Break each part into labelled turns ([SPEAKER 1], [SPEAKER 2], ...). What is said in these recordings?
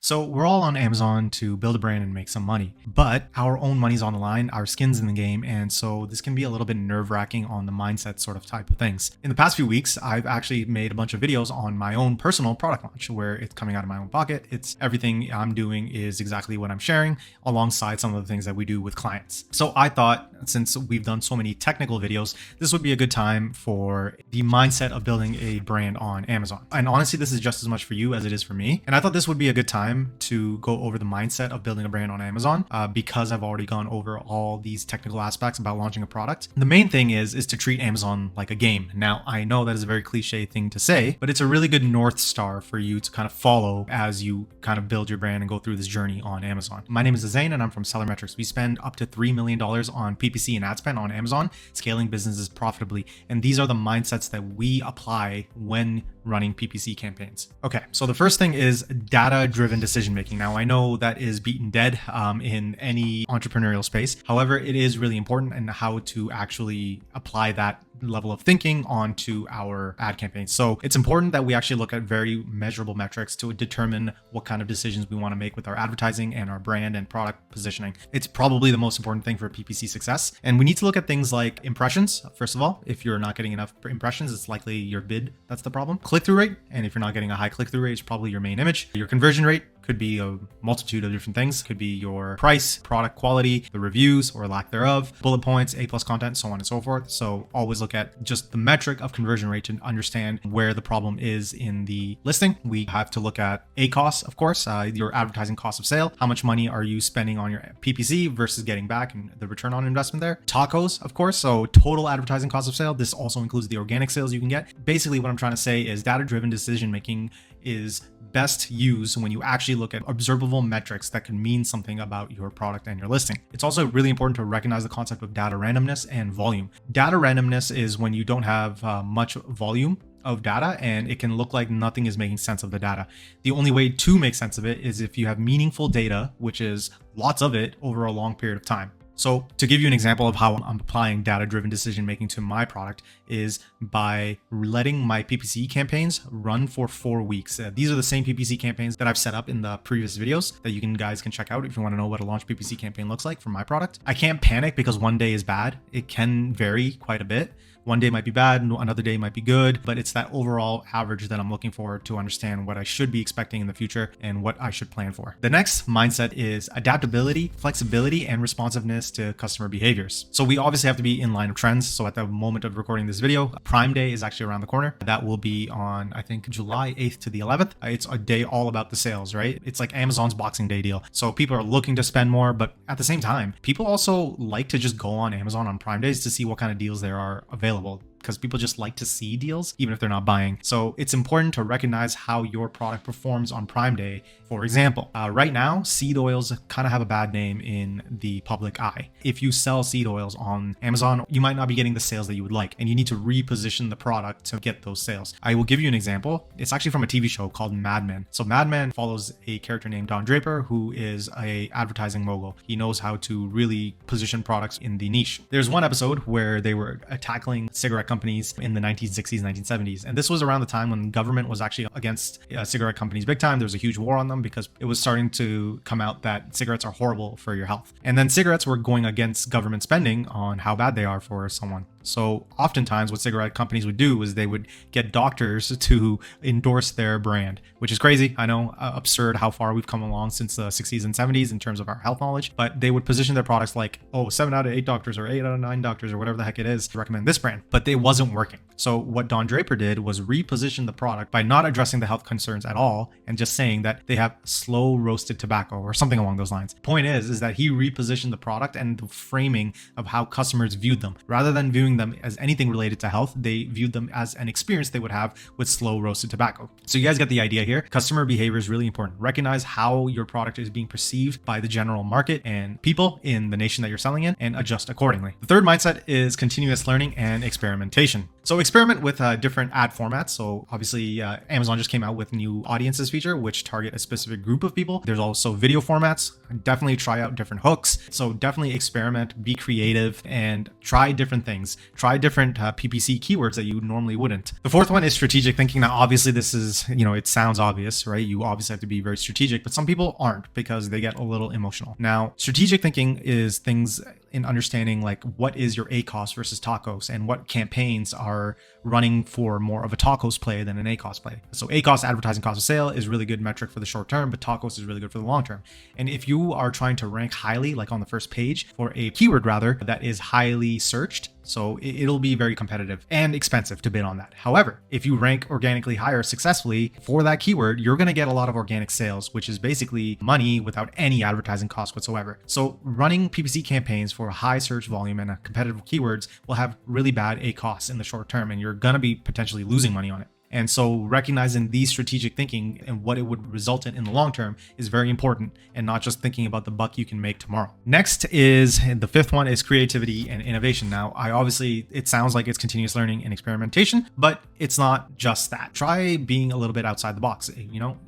[SPEAKER 1] So we're all on Amazon to build a brand and make some money, but our own money's on the line, our skin's in the game, and so this can be a little bit nerve-wracking on the mindset sort of type of things. In the past few weeks, I've actually made a bunch of videos on my own personal product launch where it's coming out of my own pocket. It's everything I'm doing is exactly what I'm sharing alongside some of the things that we do with clients. So I thought, since we've done so many technical videos, this would be a good time for the mindset of building a brand on Amazon. And honestly, this is just as much for you as it is for me. And I thought this would be a good time to go over the mindset of building a brand on Amazon because I've already gone over all these technical aspects about launching a product. The main thing is to treat Amazon like a game. Now, I know that is a very cliche thing to say, but it's a really good North Star for you to kind of follow as you kind of build your brand and go through this journey on Amazon. My name is Zain and I'm from SellerMetrics. We spend up to $3 million on PPC and ad spend on Amazon, scaling businesses profitably. And these are the mindsets that we apply when running PPC campaigns. Okay, so the first thing is data-driven decision making. Now, I know that is beaten dead in any entrepreneurial space. However, it is really important in how to actually apply that level of thinking onto our ad campaigns. So it's important that we actually look at very measurable metrics to determine what kind of decisions we want to make with our advertising and our brand and product positioning. It's probably the most important thing for PPC success. And we need to look at things like impressions. First of all, if you're not getting enough impressions, it's likely your bid that's the problem. Click-through rate, and if you're not getting a high click-through rate, it's probably your main image. Your conversion rate could be a multitude of different things. Could be your price, product quality, the reviews or lack thereof, bullet points, A+ content, so on and so forth. So always look at just the metric of conversion rate to understand where the problem is in the listing. We have to look at ACoS, of course, your advertising cost of sale. How much money are you spending on your PPC versus getting back and the return on investment there? TACoS, of course, so total advertising cost of sale. This also includes the organic sales you can get. Basically, what I'm trying to say is data-driven decision making is best used when you actually look at observable metrics that can mean something about your product and your listing. It's also really important to recognize the concept of data randomness and volume. Data randomness is when you don't have much volume of data and it can look like nothing is making sense of the data. The only way to make sense of it is if you have meaningful data, which is lots of it over a long period of time. So to give you an example of how I'm applying data-driven decision making to my product is by letting my PPC campaigns run for 4 weeks. These are the same PPC campaigns that I've set up in the previous videos that you guys can check out if you want to know what a launch PPC campaign looks like for my product. I can't panic because one day is bad. It can vary quite a bit. One day might be bad, another day might be good, but it's that overall average that I'm looking for to understand what I should be expecting in the future and what I should plan for. The next mindset is adaptability, flexibility, and responsiveness to customer behaviors. So we obviously have to be in line of trends. So at the moment of recording this video, Prime Day is actually around the corner. That will be on, I think, July 8th to the 11th. It's a day all about the sales, right? It's like Amazon's Boxing Day deal. So people are looking to spend more, but at the same time, people also like to just go on Amazon on Prime Days to see what kind of deals there are available, because people just like to see deals even if they're not buying. So it's important to recognize how your product performs on Prime Day. For example, right now, seed oils kind of have a bad name in the public eye. If you sell seed oils on Amazon, you might not be getting the sales that you would like, and you need to reposition the product to get those sales. I will give you an example. It's actually from a TV show called Mad Men. So Mad Men follows a character named Don Draper, who is a advertising mogul. He knows how to really position products in the niche. There's one episode where they were tackling cigarette companies in the 1960s, 1970s. And this was around the time when government was actually against cigarette companies big time. There was a huge war on them because it was starting to come out that cigarettes are horrible for your health. And then cigarettes were going against government spending on how bad they are for someone. So oftentimes what cigarette companies would do is they would get doctors to endorse their brand, which is crazy. I know, absurd how far we've come along since the 60s and 70s in terms of our health knowledge, but they would position their products like, 7 out of 8 doctors or 8 out of 9 doctors or whatever the heck it is to recommend this brand, but it wasn't working. So what Don Draper did was reposition the product by not addressing the health concerns at all and just saying that they have slow roasted tobacco or something along those lines. Point is that he repositioned the product and the framing of how customers viewed them. Rather than viewing them as anything related to health, they viewed them as an experience they would have with slow roasted tobacco. So you guys get the idea here. Customer behavior is really important. Recognize how your product is being perceived by the general market and people in the nation that you're selling in and adjust accordingly. The third mindset is continuous learning and experimentation. So experiment with different ad formats. So obviously Amazon just came out with new audiences feature, which target a specific group of people. There's also video formats. Definitely try out different hooks. So definitely experiment, be creative, and try different things. Try different PPC keywords that you normally wouldn't. The fourth one is strategic thinking. Now, obviously this is, it sounds obvious, right? You obviously have to be very strategic, but some people aren't because they get a little emotional. Now, strategic thinking is things in understanding like what is your ACOS versus TACOS and what campaigns are running for more of a TACOS play than an ACOS play. So ACOS, advertising cost of sale, is really good metric for the short term, but TACOS is really good for the long term. And if you are trying to rank highly, like on the first page for a keyword rather, that is highly searched, so it'll be very competitive and expensive to bid on that. However, if you rank organically higher successfully for that keyword, you're going to get a lot of organic sales, which is basically money without any advertising cost whatsoever. So running PPC campaigns for a high search volume and competitive keywords will have really bad ACOS in the short term, and you're going to be potentially losing money on it. And so recognizing these strategic thinking and what it would result in the long term is very important, and not just thinking about the buck you can make tomorrow. Next is the fifth one is creativity and innovation. Now, it sounds like it's continuous learning and experimentation, but it's not just that. Try being a little bit outside the box,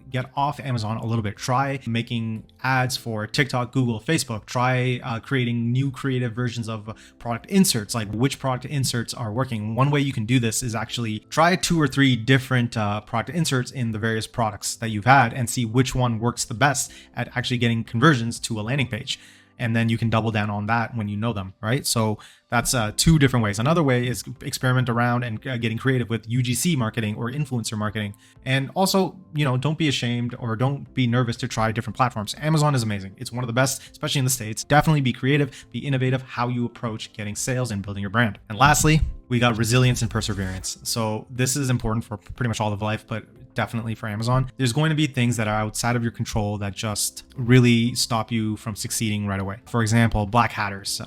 [SPEAKER 1] get off Amazon a little bit. Try making ads for TikTok, Google, Facebook. Try creating new creative versions of product inserts, like which product inserts are working. One way you can do this is actually try 2 or 3 different product inserts in the various products that you've had and see which one works the best at actually getting conversions to a landing page. And then you can double down on that when you know them, right? So that's 2 different ways. Another way is experiment around and getting creative with UGC marketing or influencer marketing. And also, don't be ashamed or don't be nervous to try different platforms. Amazon is amazing. It's one of the best, especially in the States. Definitely be creative, be innovative, how you approach getting sales and building your brand. And lastly, we got resilience and perseverance. So this is important for pretty much all of life, but definitely for Amazon. There's going to be things that are outside of your control that just really stop you from succeeding right away. For example, black hatters,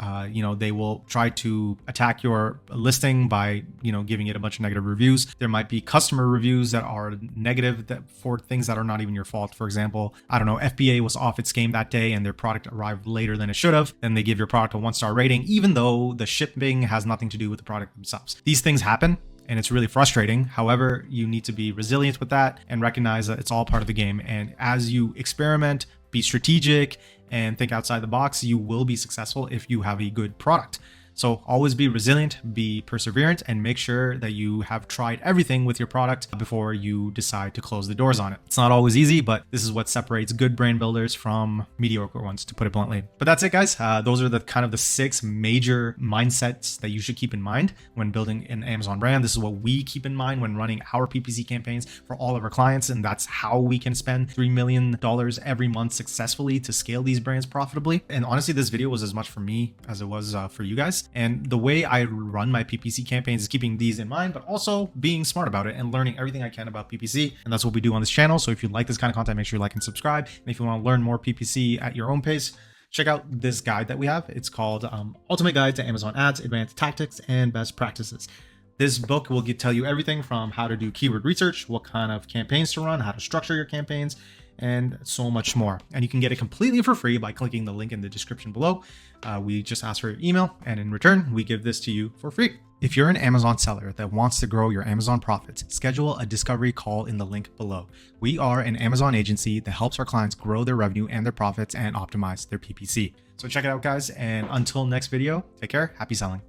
[SPEAKER 1] they will try to attack your listing by, giving it a bunch of negative reviews. There might be customer reviews that are negative for things that are not even your fault. For example, FBA was off its game that day and their product arrived later than it should have. Then they give your product a 1-star rating, even though the shipping has nothing to do with the product themselves. These things happen, and it's really frustrating. However, you need to be resilient with that and recognize that it's all part of the game. And as you experiment, be strategic, and think outside the box, you will be successful if you have a good product. So always be resilient, be perseverant, and make sure that you have tried everything with your product before you decide to close the doors on it. It's not always easy, but this is what separates good brand builders from mediocre ones, to put it bluntly. But that's it, guys. Those are the 6 major mindsets that you should keep in mind when building an Amazon brand. This is what we keep in mind when running our PPC campaigns for all of our clients, and that's how we can spend $3 million every month successfully to scale these brands profitably. And honestly, this video was as much for me as it was for you guys. And the way I run my PPC campaigns is keeping these in mind, but also being smart about it and learning everything I can about PPC. And that's what we do on this channel. So if you like this kind of content, make sure you like and subscribe. And if you want to learn more PPC at your own pace, check out this guide that we have. It's called Ultimate Guide to Amazon Ads, Advanced Tactics and Best Practices. This book will tell you everything from how to do keyword research, what kind of campaigns to run, how to structure your campaigns, and so much more. And you can get it completely for free by clicking the link in the description below. We just ask for your email, and in return, we give this to you for free. If you're an Amazon seller that wants to grow your Amazon profits, schedule a discovery call in the link below. We are an Amazon agency that helps our clients grow their revenue and their profits and optimize their PPC. So check it out, guys. And until next video, take care. Happy selling.